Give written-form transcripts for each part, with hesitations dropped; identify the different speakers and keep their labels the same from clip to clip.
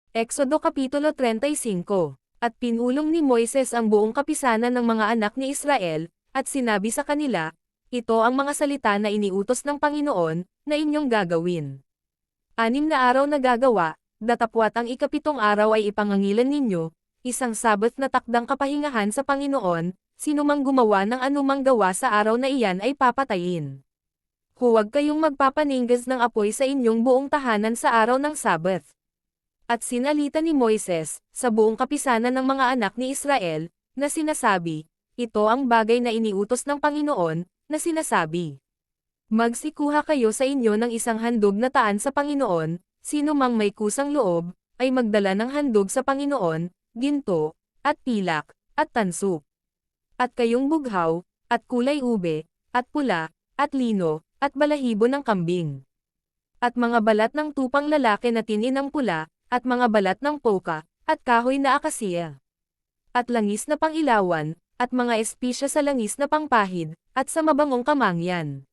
Speaker 1: Exodo Kapitulo 35. At pinulong ni Moises ang buong kapisanan ng mga anak ni Israel, at sinabi sa kanila, ito ang mga salita na iniutos ng Panginoon, na inyong gagawin. 6 na araw na gagawa, datapwat ang ikapitong araw ay ipangangilan ninyo, isang Sabbath na takdang kapahingahan sa Panginoon, sinumang gumawa ng anumang gawa sa araw na iyan ay papatayin. Huwag kayong magpapaningas ng apoy sa inyong buong tahanan sa araw ng Sabbath. At sinalita ni Moises, sa buong kapisanan ng mga anak ni Israel, na sinasabi, ito ang bagay na iniutos ng Panginoon, na sinasabi. Magsikuha kayo sa inyo ng isang handog na taan sa Panginoon, sino mang may kusang loob, ay magdala ng handog sa Panginoon, ginto, at pilak, at tanso. At kayong bughaw, at kulay ube, at pula, at lino, at balahibo ng kambing. At mga balat ng tupang lalaki na tininang pula, at mga balat ng poka, at kahoy na akasiya. At langis na pangilawan, at mga espisya sa langis na pangpahid, at sa mabangong kamangyan.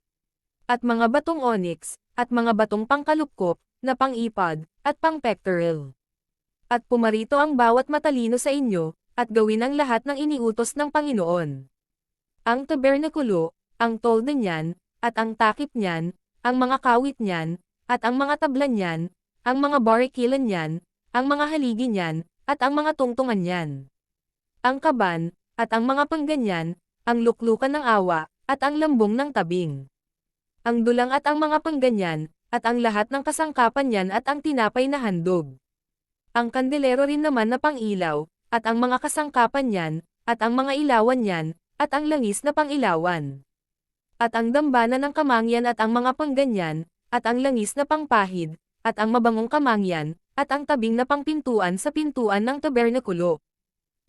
Speaker 1: At mga batong onyx, at mga batong pangkalupkop, na pang-ipad, at pang-pectoral. At pumarito ang bawat matalino sa inyo, at gawin ang lahat ng iniutos ng Panginoon. Ang tabernakulo, ang tolda niyan, at ang takip niyan, ang mga kawit niyan, at ang mga tablan niyan, ang mga barikilan niyan, ang mga haligi niyan, at ang mga tungtungan niyan. Ang kaban, at ang mga pangganyan, ang luklukan ng awa, at ang lambong ng tabing. Ang dulang at ang mga pangganyan, at ang lahat ng kasangkapan niyan at ang tinapay na handog. Ang kandelero rin naman na pang-ilaw, at ang mga kasangkapan niyan, at ang mga ilawan niyan, at ang langis na pang-ilawan. At ang dambana ng kamangyan at ang mga pangganyan, at ang langis na pangpahid, at ang mabangong kamangyan, at ang tabing na pangpintuan sa pintuan ng tabernakulo.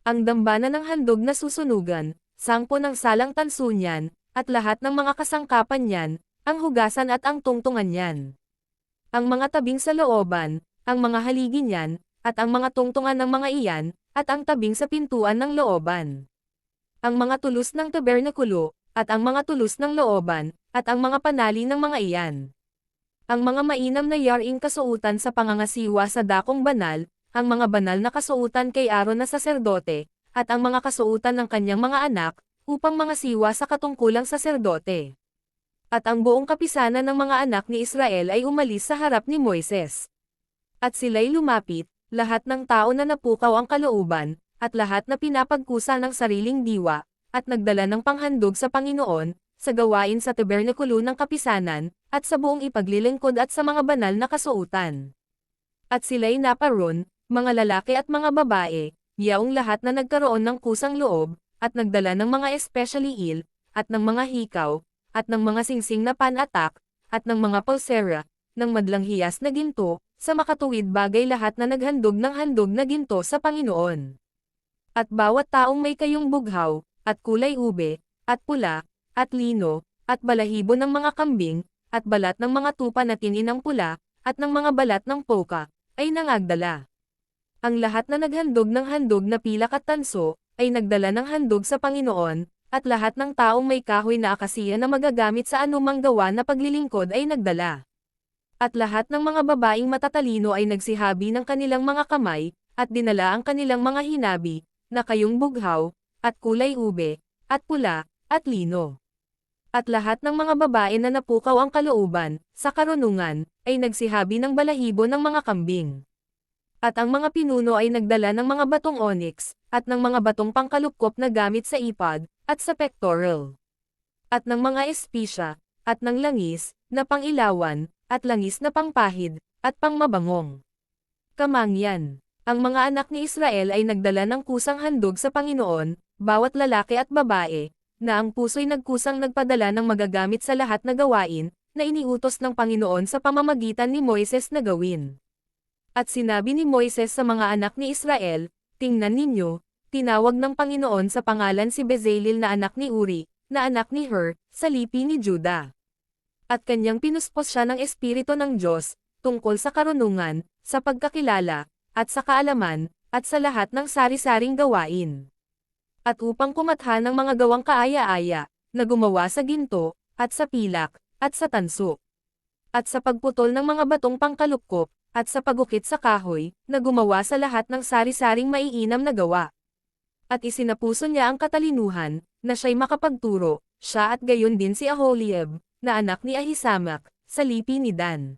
Speaker 1: Ang dambana ng handog na susunugan, 10 ng salang tanso niyan, at lahat ng mga kasangkapan niyan, ang hugasan at ang tungtungan niyan. Ang mga tabing sa looban, ang mga haligi niyan, at ang mga tungtungan ng mga iyan, at ang tabing sa pintuan ng looban. Ang mga tulos ng tabernakulo, at ang mga tulos ng looban, at ang mga panali ng mga iyan. Ang mga mainam na yaring kasuutan sa pangangasiwa sa dakong banal, ang mga banal na kasuutan kay Aaron na saserdote, at ang mga kasuutan ng kanyang mga anak, upang mga siwa sa katungkulang saserdote. At ang buong kapisanan ng mga anak ni Israel ay umalis sa harap ni Moises. At sila'y lumapit, lahat ng tao na napukaw ang kalooban, at lahat na pinapagkusa ng sariling diwa, at nagdala ng panghandog sa Panginoon, sa gawain sa tabernakulo ng kapisanan, at sa buong ipaglilingkod at sa mga banal na kasuutan. At sila'y naparoon, mga lalaki at mga babae, yaong lahat na nagkaroon ng kusang loob, at nagdala ng mga especially ill, at ng mga hikaw, at ng mga singsing na pan-atak, at ng mga pulsera, ng madlang hiyas na ginto, sa makatuwid bagay lahat na naghandog ng handog na ginto sa Panginoon. At bawat taong may kayong bughaw, at kulay ube, at pula, at lino, at balahibo ng mga kambing, at balat ng mga tupa na tininang pula, at ng mga balat ng poka, ay nangagdala. Ang lahat na naghandog ng handog na pilak at tanso, ay nagdala ng handog sa Panginoon, at lahat ng taong may kahoy na akasiya na magagamit sa anumang gawa na paglilingkod ay nagdala. At lahat ng mga babaeng matatalino ay nagsihabi ng kanilang mga kamay, at dinala ang kanilang mga hinabi, na kayong bughaw, at kulay ube, at pula, at lino. At lahat ng mga babae na napukaw ang kalooban, sa karunungan, ay nagsihabi ng balahibo ng mga kambing. At ang mga pinuno ay nagdala ng mga batong onyx, at ng mga batong pangkalupkop na gamit sa ipad, at sa pectoral. At ng mga espisya, at ng langis, na pangilawan, at langis na pangpahid, at pangmabangong kamangyan. Ang mga anak ni Israel ay nagdala ng kusang handog sa Panginoon, bawat lalaki at babae, na ang puso'y nagkusang nagpadala ng magagamit sa lahat na gawain, na iniutos ng Panginoon sa pamamagitan ni Moises na gawin. At sinabi ni Moises sa mga anak ni Israel, tingnan ninyo, tinawag ng Panginoon sa pangalan si Bezalel na anak ni Uri, na anak ni Hur, sa lipi ni Juda. At kanyang pinuspos siya ng Espiritu ng Diyos, tungkol sa karunungan, sa pagkakilala, at sa kaalaman, at sa lahat ng sari-saring gawain. At upang kumatha ng mga gawang kaaya-aya, na gumawa sa ginto, at sa pilak, at sa tanso. At sa pagputol ng mga batong pangkalupkop, at sa pagukit sa kahoy, na gumawa sa lahat ng sari-saring maiinam na gawa. At isinapuso niya ang katalinuhan, na siya'y makapagturo, siya at gayon din si Aholiab, na anak ni Ahisamak, sa lipi ni Dan.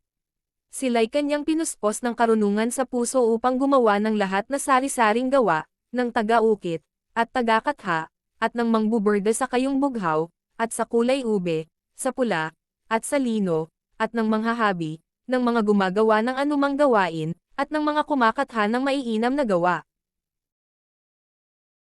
Speaker 1: Sila'y kanyang pinuspos ng karunungan sa puso upang gumawa ng lahat na sari-saring gawa, ng taga-ukit, at taga-katha, at ng mangbuburda sa kayong bughaw, at sa kulay ube, sa pula, at sa lino, at ng manghahabi, ng mga gumagawa ng anumang gawain, at ng mga kumakatha ng maiinam na gawa.